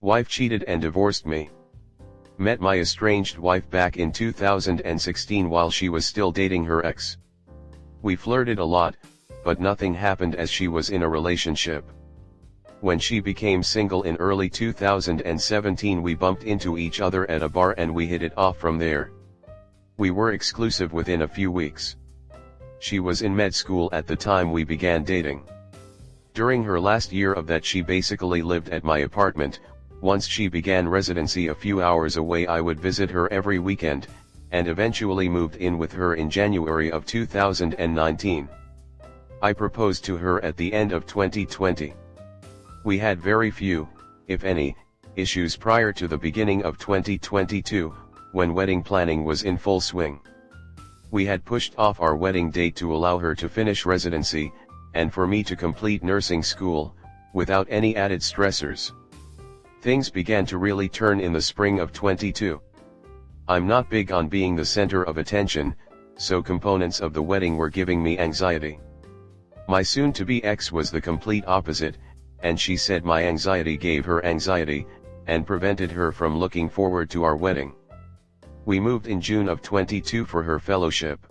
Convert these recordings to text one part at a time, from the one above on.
Wife cheated and divorced me. Met my estranged wife back in 2016 while she was still dating her ex. We flirted a lot, but nothing happened as she was in a relationship. When she became single in early 2017 we bumped into each other at a bar and we hit it off from there. We were exclusive within a few weeks. She was in med school at the time we began dating. During her last year of that she basically lived at my apartment. Once she began residency a few hours away I would visit her every weekend, and eventually moved in with her in January of 2019. I proposed to her at the end of 2020. We had very few, if any, issues prior to the beginning of 2022, when wedding planning was in full swing. We had pushed off our wedding date to allow her to finish residency, and for me to complete nursing school, without any added stressors. Things began to really turn in the spring of 22. I'm not big on being the center of attention, so components of the wedding were giving me anxiety. My soon-to-be ex was the complete opposite, and she said my anxiety gave her anxiety, and prevented her from looking forward to our wedding. We moved in June of 22 for her fellowship.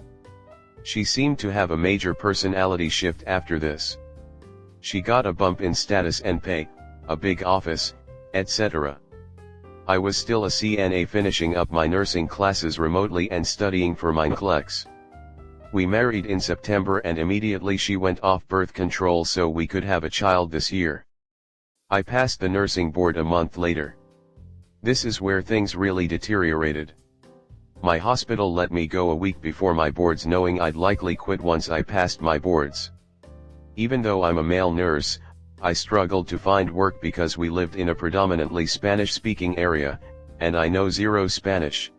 She seemed to have a major personality shift after this. She got a bump in status and pay, a big office, etc. I was still a CNA finishing up my nursing classes remotely and studying for my NCLEX. We married in September and immediately she went off birth control so we could have a child this year. I passed the nursing board a month later. This is where things really deteriorated. My hospital let me go a week before my boards knowing I'd likely quit once I passed my boards. Even though I'm a male nurse, I struggled to find work because we lived in a predominantly Spanish-speaking area, and I know zero Spanish.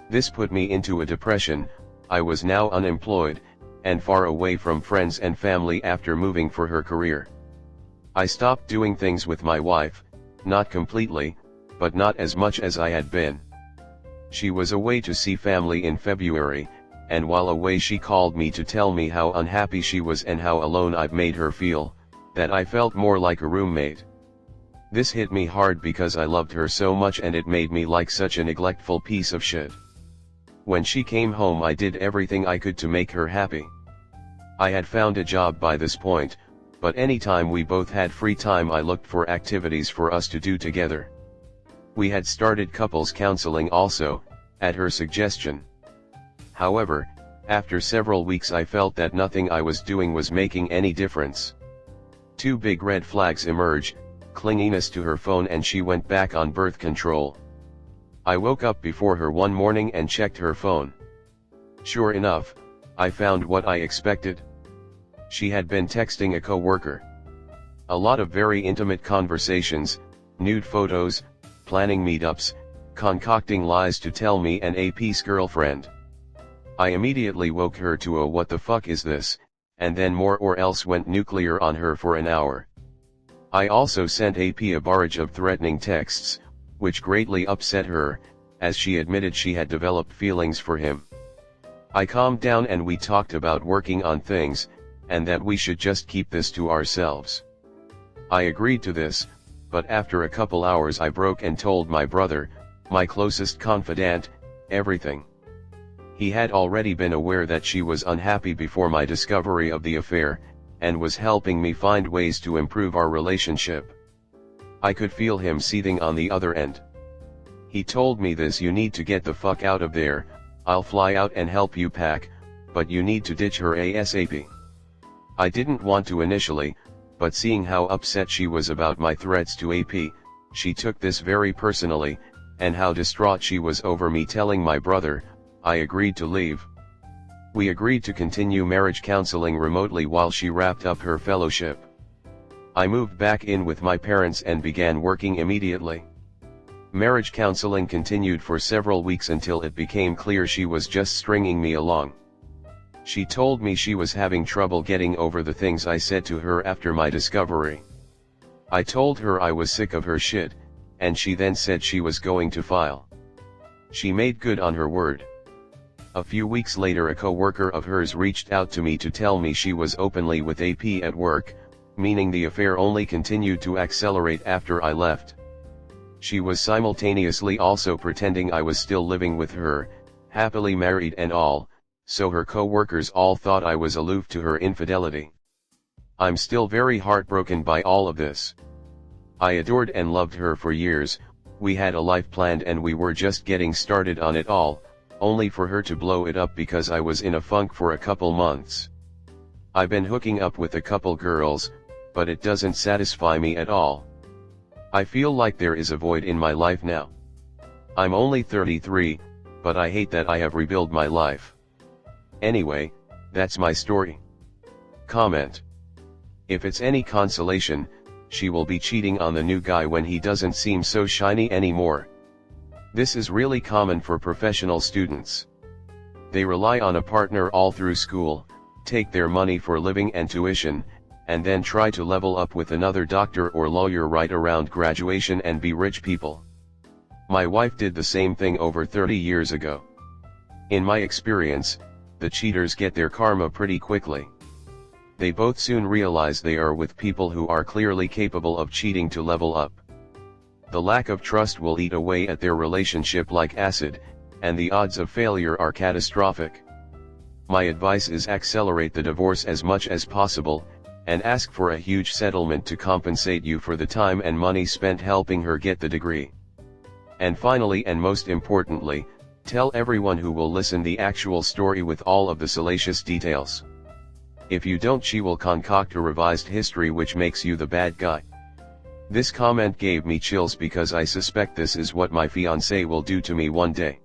This put me into a depression. I was now unemployed, and far away from friends and family after moving for her career. I stopped doing things with my wife, not completely, but not as much as I had been. She was away to see family in February, and while away she called me to tell me how unhappy she was and how alone I've made her feel, that I felt more like a roommate. This hit me hard because I loved her so much and it made me like such a neglectful piece of shit. When she came home I did everything I could to make her happy. I had found a job by this point, but anytime we both had free time I looked for activities for us to do together. We had started couples counseling also, at her suggestion. However, after several weeks I felt that nothing I was doing was making any difference. Two big red flags emerged: clinginess to her phone and she went back on birth control. I woke up before her one morning and checked her phone. Sure enough, I found what I expected. She had been texting a coworker. A lot of very intimate conversations, nude photos, planning meetups, concocting lies to tell me and AP's girlfriend. I immediately woke her to a "what the fuck is this?" and then more or else went nuclear on her for an hour. I also sent AP a barrage of threatening texts, which greatly upset her, as she admitted she had developed feelings for him. I calmed down and we talked about working on things, and that we should just keep this to ourselves. I agreed to this, but after a couple hours I broke and told my brother, my closest confidant, everything. He had already been aware that she was unhappy before my discovery of the affair, and was helping me find ways to improve our relationship. I could feel him seething on the other end. He told me this: "You need to get the fuck out of there, I'll fly out and help you pack, but you need to ditch her ASAP." I didn't want to initially, but seeing how upset she was about my threats to AP, she took this very personally, and how distraught she was over me telling my brother, I agreed to leave. We agreed to continue marriage counseling remotely while she wrapped up her fellowship. I moved back in with my parents and began working immediately. Marriage counseling continued for several weeks until it became clear she was just stringing me along. She told me she was having trouble getting over the things I said to her after my discovery. I told her I was sick of her shit, and she then said she was going to file. She made good on her word. A few weeks later a co-worker of hers reached out to me to tell me she was openly with AP at work, meaning the affair only continued to accelerate after I left. She was simultaneously also pretending I was still living with her, happily married and all, so her co-workers all thought I was aloof to her infidelity. I'm still very heartbroken by all of this. I adored and loved her for years, we had a life planned and we were just getting started on it all, only for her to blow it up because I was in a funk for a couple months. I've been hooking up with a couple girls, but it doesn't satisfy me at all. I feel like there is a void in my life now. I'm only 33, but I hate that I have rebuilt my life. Anyway, that's my story. Comment. If it's any consolation, she will be cheating on the new guy when he doesn't seem so shiny anymore. This is really common for professional students. They rely on a partner all through school, take their money for living and tuition, and then try to level up with another doctor or lawyer right around graduation and be rich people. My wife did the same thing over 30 years ago. In my experience, the cheaters get their karma pretty quickly. They both soon realize they are with people who are clearly capable of cheating to level up. The lack of trust will eat away at their relationship like acid, and the odds of failure are catastrophic. My advice is accelerate the divorce as much as possible, and ask for a huge settlement to compensate you for the time and money spent helping her get the degree. And finally and most importantly, tell everyone who will listen the actual story with all of the salacious details. If you don't, she will concoct a revised history which makes you the bad guy. This comment gave me chills because I suspect this is what my fiancé will do to me one day.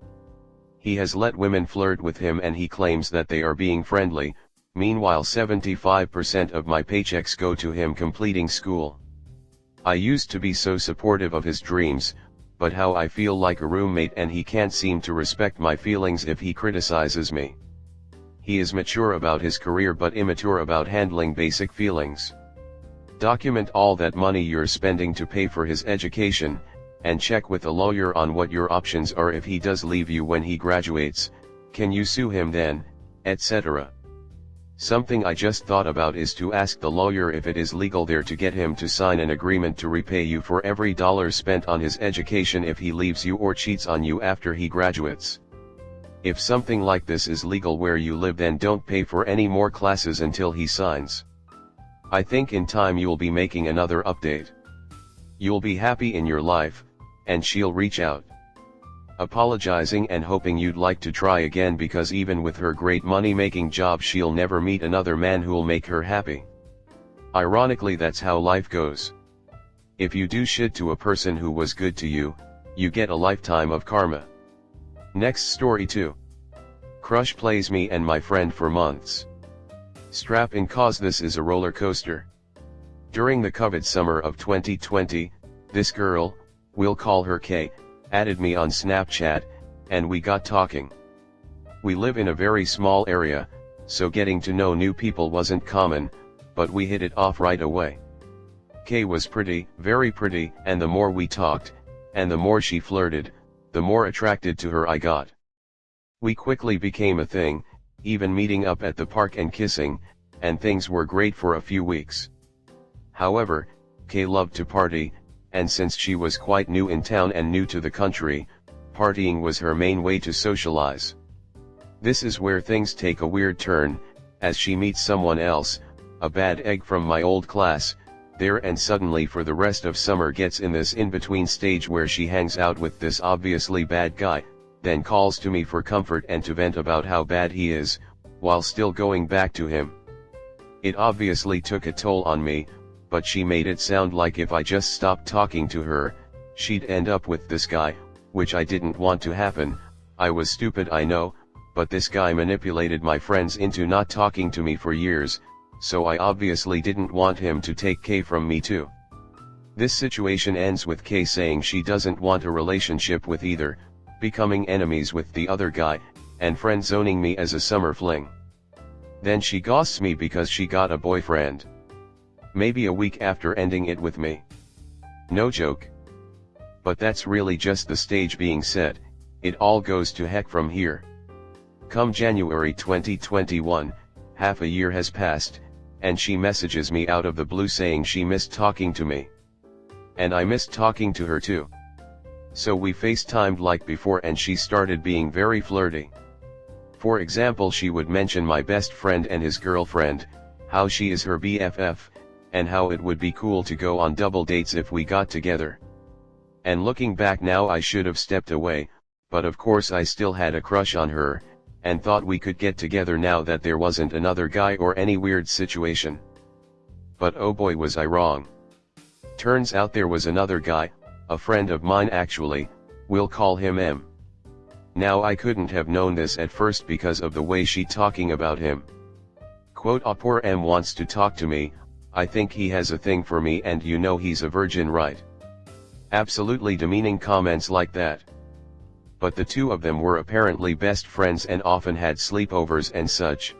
He has let women flirt with him and he claims that they are being friendly, meanwhile 75% of my paychecks go to him completing school. I used to be so supportive of his dreams, but how I feel like a roommate and he can't seem to respect my feelings if he criticizes me. He is mature about his career but immature about handling basic feelings. Document all that money you're spending to pay for his education, and check with a lawyer on what your options are if he does leave you when he graduates, can you sue him then, etc. Something I just thought about is to ask the lawyer if it is legal there to get him to sign an agreement to repay you for every dollar spent on his education if he leaves you or cheats on you after he graduates. If something like this is legal where you live, then don't pay for any more classes until he signs. I think in time you'll be making another update. You'll be happy in your life, and she'll reach out, apologizing and hoping you'd like to try again because even with her great money-making job she'll never meet another man who'll make her happy. Ironically, that's how life goes. If you do shit to a person who was good to you, you get a lifetime of karma. Next story 2. Crush plays me and my friend for months. Strap in cause this is a roller coaster. During the COVID summer of 2020, this girl, we'll call her K, added me on Snapchat, and we got talking. We live in a very small area, so getting to know new people wasn't common, but we hit it off right away. K was pretty, very pretty, and the more we talked, and the more she flirted, the more attracted to her I got. We quickly became a thing, even meeting up at the park and kissing, and things were great for a few weeks. However, Kay loved to party, and since she was quite new in town and new to the country, partying was her main way to socialize. This is where things take a weird turn, as she meets someone else, a bad egg from my old class, there, and suddenly for the rest of summer gets in this in-between stage where she hangs out with this obviously bad guy, then calls to me for comfort and to vent about how bad he is, while still going back to him. It obviously took a toll on me, but she made it sound like if I just stopped talking to her, she'd end up with this guy, which I didn't want to happen. I was stupid, I know, but this guy manipulated my friends into not talking to me for years, so I obviously didn't want him to take Kay from me too. This situation ends with Kay saying she doesn't want a relationship with either, becoming enemies with the other guy, and friend-zoning me as a summer fling. Then she ghosts me because she got a boyfriend. Maybe a week after ending it with me. No joke. But that's really just the stage being set, it all goes to heck from here. Come January 2021, half a year has passed, and she messages me out of the blue saying she missed talking to me. And I missed talking to her too. So we FaceTimed like before and she started being very flirty. For example, she would mention my best friend and his girlfriend, how she is her BFF, and how it would be cool to go on double dates if we got together. And looking back now, I should have stepped away, but of course I still had a crush on her, and thought we could get together now that there wasn't another guy or any weird situation. But oh boy, was I wrong. Turns out there was another guy, a friend of mine actually, we'll call him M. Now I couldn't have known this at first because of the way she talking about him. Quote, "Ah, poor M wants to talk to me, I think he has a thing for me and you know he's a virgin, right?" Absolutely demeaning comments like that. But the two of them were apparently best friends and often had sleepovers and such.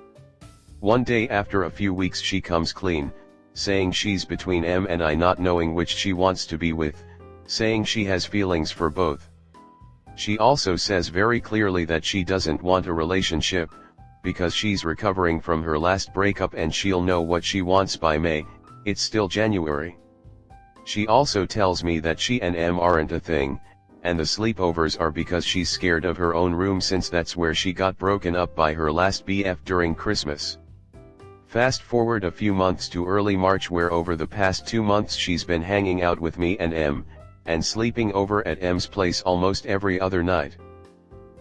One day after a few weeks she comes clean, saying she's between M and I, not knowing which she wants to be with, saying she has feelings for both. She also says very clearly that she doesn't want a relationship, because she's recovering from her last breakup and she'll know what she wants by May. It's still January. She also tells me that she and M aren't a thing, and the sleepovers are because she's scared of her own room since that's where she got broken up by her last BF during Christmas. Fast forward a few months to early March, where over the past 2 months she's been hanging out with me and M, and sleeping over at M's place almost every other night.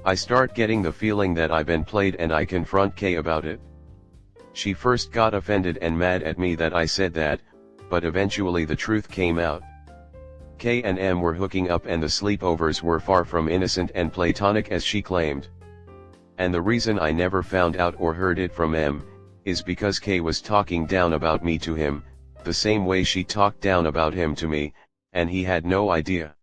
I start getting the feeling that I've been played and I confront Kay about it. She first got offended and mad at me that I said that, but eventually the truth came out. Kay and M were hooking up and the sleepovers were far from innocent and platonic as she claimed. And the reason I never found out or heard it from M, is because Kay was talking down about me to him, the same way she talked down about him to me, and he had no idea.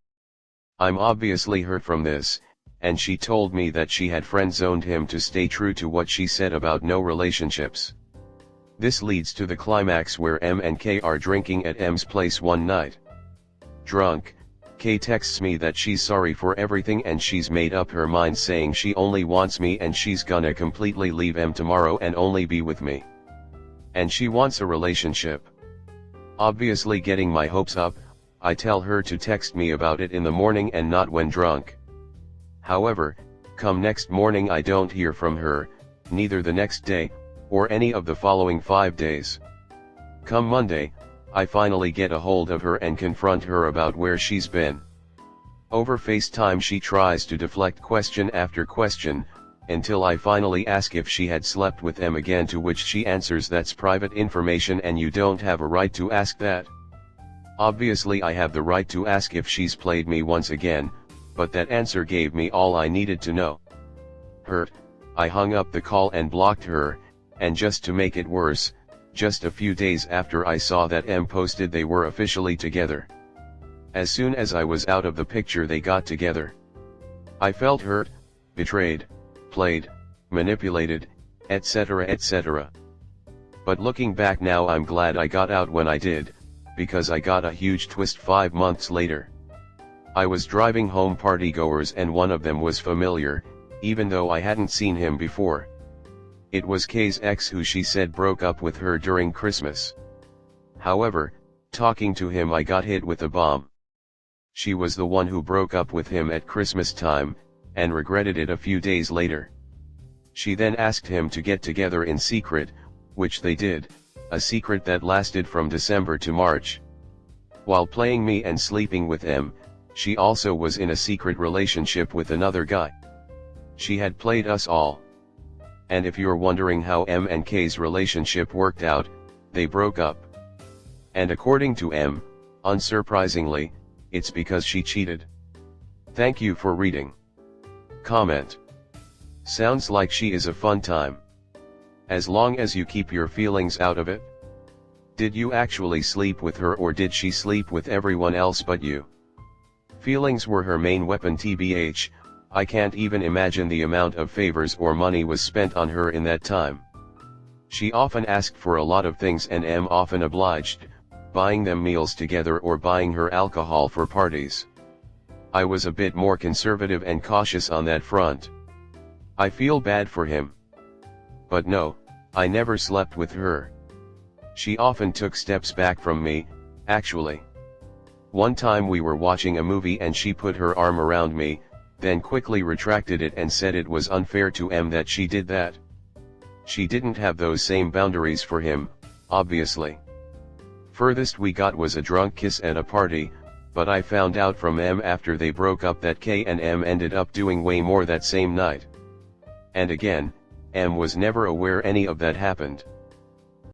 I'm obviously hurt from this, and she told me that she had friend-zoned him to stay true to what she said about no relationships. This leads to the climax where M and Kay are drinking at M's place one night. Drunk, Kay texts me that she's sorry for everything and she's made up her mind, saying she only wants me and she's gonna completely leave M tomorrow and only be with me. And she wants a relationship. Obviously getting my hopes up, I tell her to text me about it in the morning and not when drunk. However, come next morning I don't hear from her, neither the next day, or any of the following 5 days. Come Monday, I finally get a hold of her and confront her about where she's been. Over FaceTime she tries to deflect question after question, until I finally ask if she had slept with M again, to which she answers that's private information and you don't have a right to ask that. Obviously I have the right to ask if she's played me once again, but that answer gave me all I needed to know. Hurt, I hung up the call and blocked her, and just to make it worse, just a few days after I saw that M posted they were officially together. As soon as I was out of the picture they got together. I felt hurt, betrayed, played, manipulated, etc. etc. But looking back now I'm glad I got out when I did, because I got a huge twist 5 months later. I was driving home partygoers and one of them was familiar, even though I hadn't seen him before. It was Kay's ex, who she said broke up with her during Christmas. However, talking to him I got hit with a bomb. She was the one who broke up with him at Christmas time, and regretted it a few days later. She then asked him to get together in secret, which they did, a secret that lasted from December to March. While playing me and sleeping with M, she also was in a secret relationship with another guy. She had played us all. And if you're wondering how M and K's relationship worked out, they broke up. And according to M, unsurprisingly, it's because she cheated. Thank you for reading. Comment. Sounds like she is a fun time. As long as you keep your feelings out of it. Did you actually sleep with her, or did she sleep with everyone else but you? Feelings were her main weapon, tbh. I can't even imagine the amount of favors or money was spent on her in that time. She often asked for a lot of things and M often obliged, buying them meals together or buying her alcohol for parties. I was a bit more conservative and cautious on that front. I feel bad for him. But no, I never slept with her. She often took steps back from me, actually. One time we were watching a movie and she put her arm around me, then quickly retracted it and said it was unfair to M that she did that. She didn't have those same boundaries for him, obviously. Furthest we got was a drunk kiss at a party, but I found out from M after they broke up that K and M ended up doing way more that same night. And again, M was never aware any of that happened.